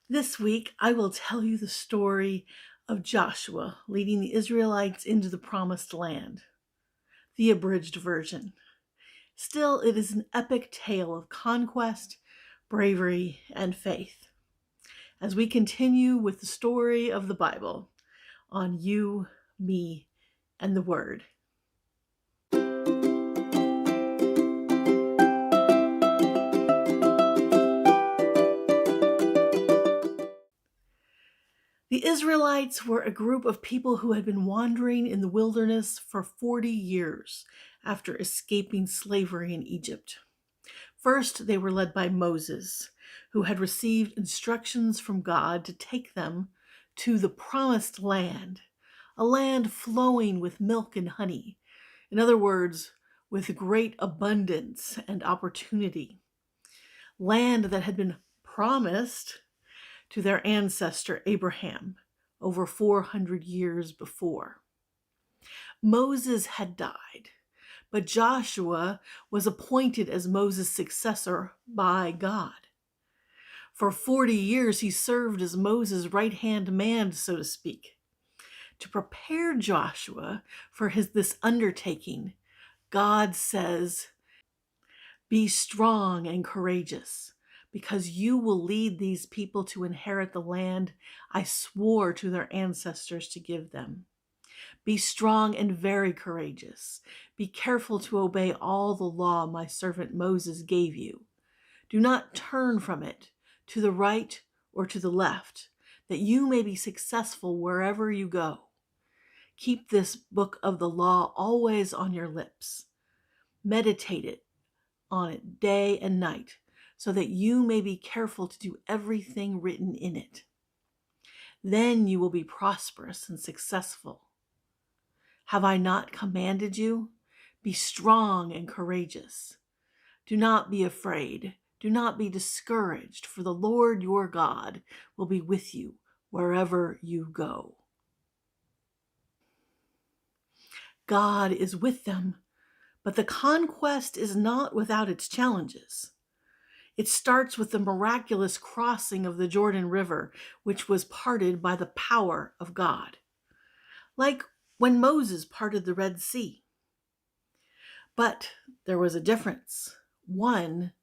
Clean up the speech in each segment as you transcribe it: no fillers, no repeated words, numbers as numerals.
This week, I will tell you the story of Joshua leading the Israelites into the promised land, the abridged version. Still, it is an epic tale of conquest, bravery, and faith. As we continue with the story of the Bible on You, Me, and the Word. The Israelites were a group of people who had been wandering in the wilderness for 40 years after escaping slavery in Egypt. First, they were led by Moses, who had received instructions from God to take them to the promised land, a land flowing with milk and honey. In other words, with great abundance and opportunity. Land that had been promised to their ancestor Abraham over 400 years before. Moses had died, but Joshua was appointed as Moses' successor by God. For 40 years, he served as Moses' right-hand man, so to speak. To prepare Joshua for this undertaking, God says, "Be strong and courageous, because you will lead these people to inherit the land I swore to their ancestors to give them. Be strong and very courageous. Be careful to obey all the law my servant Moses gave you. Do not turn from it to the right or to the left, that you may be successful wherever you go. Keep this book of the law always on your lips. Meditate on it day and night, so that you may be careful to do everything written in it. Then you will be prosperous and successful. Have I not commanded you? Be strong and courageous. Do not be afraid. Do not be discouraged, for the Lord your God will be with you wherever you go." God is with them, but the conquest is not without its challenges. It starts with the miraculous crossing of the Jordan River, which was parted by the power of God, like when Moses parted the Red Sea. But there was a difference. One,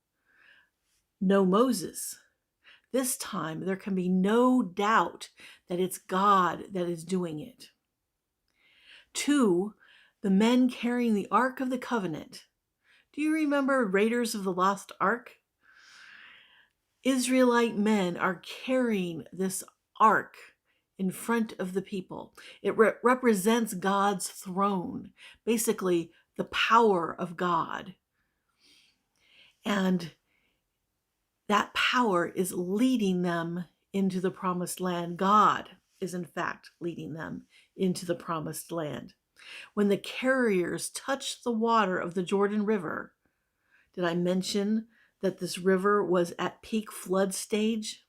no Moses. This time, there can be no doubt that it's God that is doing it. Two, the men carrying the Ark of the Covenant. Do you remember Raiders of the Lost Ark? Israelite men are carrying this ark in front of the people. It represents God's throne, basically the power of God. And that power is leading them into the promised land. God is, in fact, leading them into the promised land. When the carriers touched the water of the Jordan River, did I mention that this river was at peak flood stage?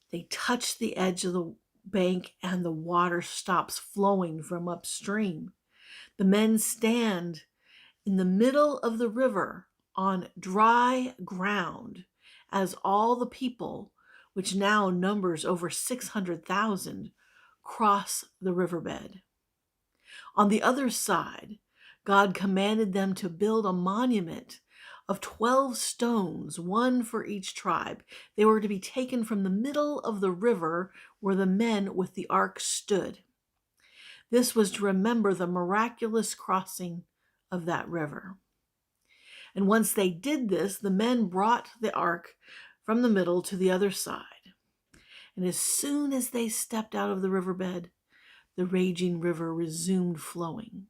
They touch the edge of the bank and the water stops flowing from upstream. The men stand in the middle of the river on dry ground as all the people, which now numbers over 600,000, cross the riverbed. On the other side, God commanded them to build a monument of 12 stones, one for each tribe. They were to be taken from the middle of the river where the men with the ark stood. This was to remember the miraculous crossing of that river. And once they did this, the men brought the ark from the middle to the other side. And as soon as they stepped out of the riverbed, the raging river resumed flowing.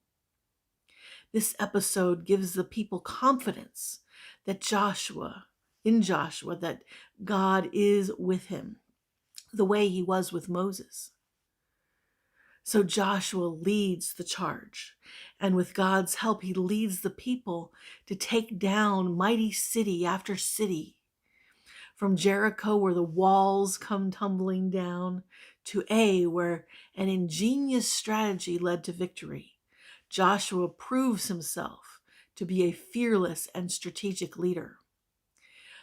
This episode gives the people confidence that that God is with him, the way he was with Moses. So Joshua leads the charge, and with God's help, he leads the people to take down mighty city after city, from Jericho, where the walls come tumbling down, to Ai, where an ingenious strategy led to victory. Joshua proves himself to be a fearless and strategic leader.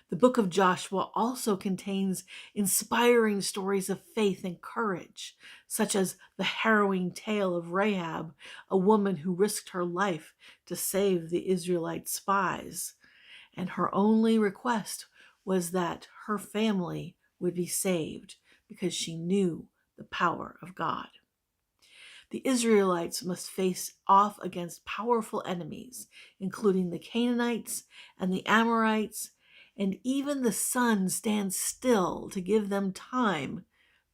The book of Joshua also contains inspiring stories of faith and courage, such as the harrowing tale of Rahab, a woman who risked her life to save the Israelite spies, and her only request was that her family would be saved because she knew the power of God. The Israelites must face off against powerful enemies, including the Canaanites and the Amorites, and even the sun stands still to give them time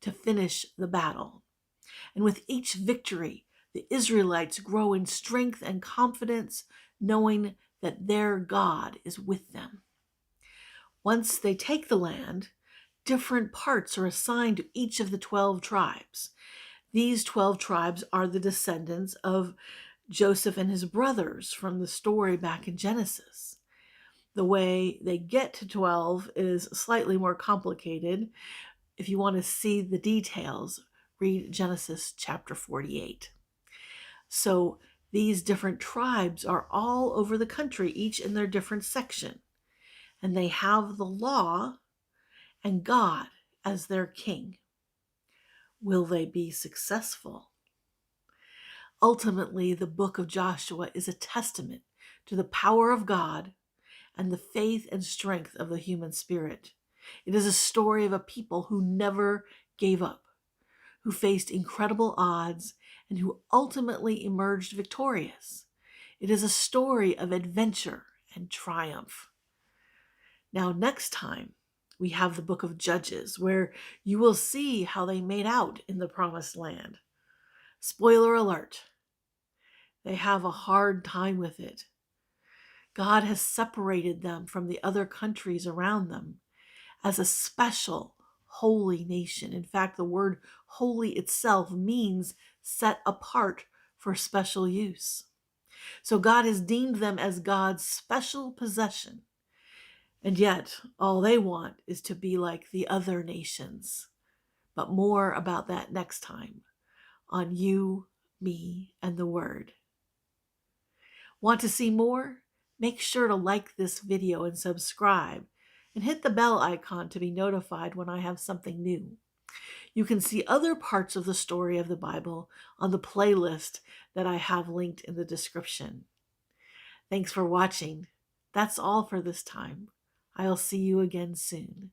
to finish the battle. And with each victory, the Israelites grow in strength and confidence, knowing that their God is with them. Once they take the land, different parts are assigned to each of the 12 tribes. These 12 tribes are the descendants of Joseph and his brothers from the story back in Genesis. The way they get to 12 is slightly more complicated. If you want to see the details, read Genesis chapter 48. So these different tribes are all over the country, each in their different section, and they have the law and God as their king. Will they be successful? Ultimately, the book of Joshua is a testament to the power of God and the faith and strength of the human spirit. It is a story of a people who never gave up, who faced incredible odds, and who ultimately emerged victorious. It is a story of adventure and triumph. Now, next time, we have the book of Judges, where you will see how they made out in the promised land. Spoiler alert, they have a hard time with it. God has separated them from the other countries around them as a special, holy nation. In fact, the word holy itself means set apart for special use. So God has deemed them as God's special possession. And yet, all they want is to be like the other nations. But more about that next time on You, Me, and the Word. Want to see more? Make sure to like this video and subscribe, and hit the bell icon to be notified when I have something new. You can see other parts of the story of the Bible on the playlist that I have linked in the description. Thanks for watching. That's all for this time. I'll see you again soon.